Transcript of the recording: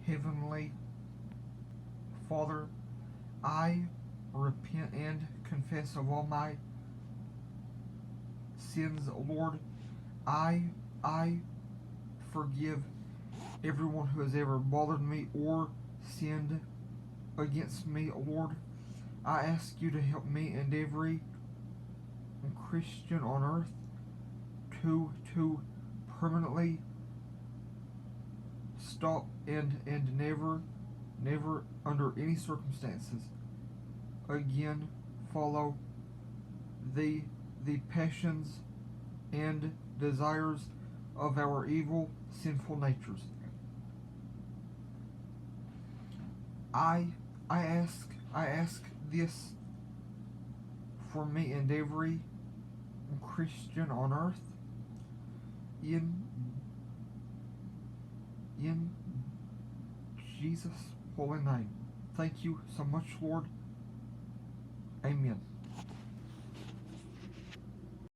Heavenly Father, I repent and confess of all my sins, Lord. I forgive everyone who has ever bothered me or sinned against me, Lord. I ask you to help me and every Christian on earth to permanently stop and never under any circumstances again follow the passions and desires of our evil sinful natures. I I ask this for me and every Christian on earth in in Jesus' holy name. Thank you so much, Lord. Amen.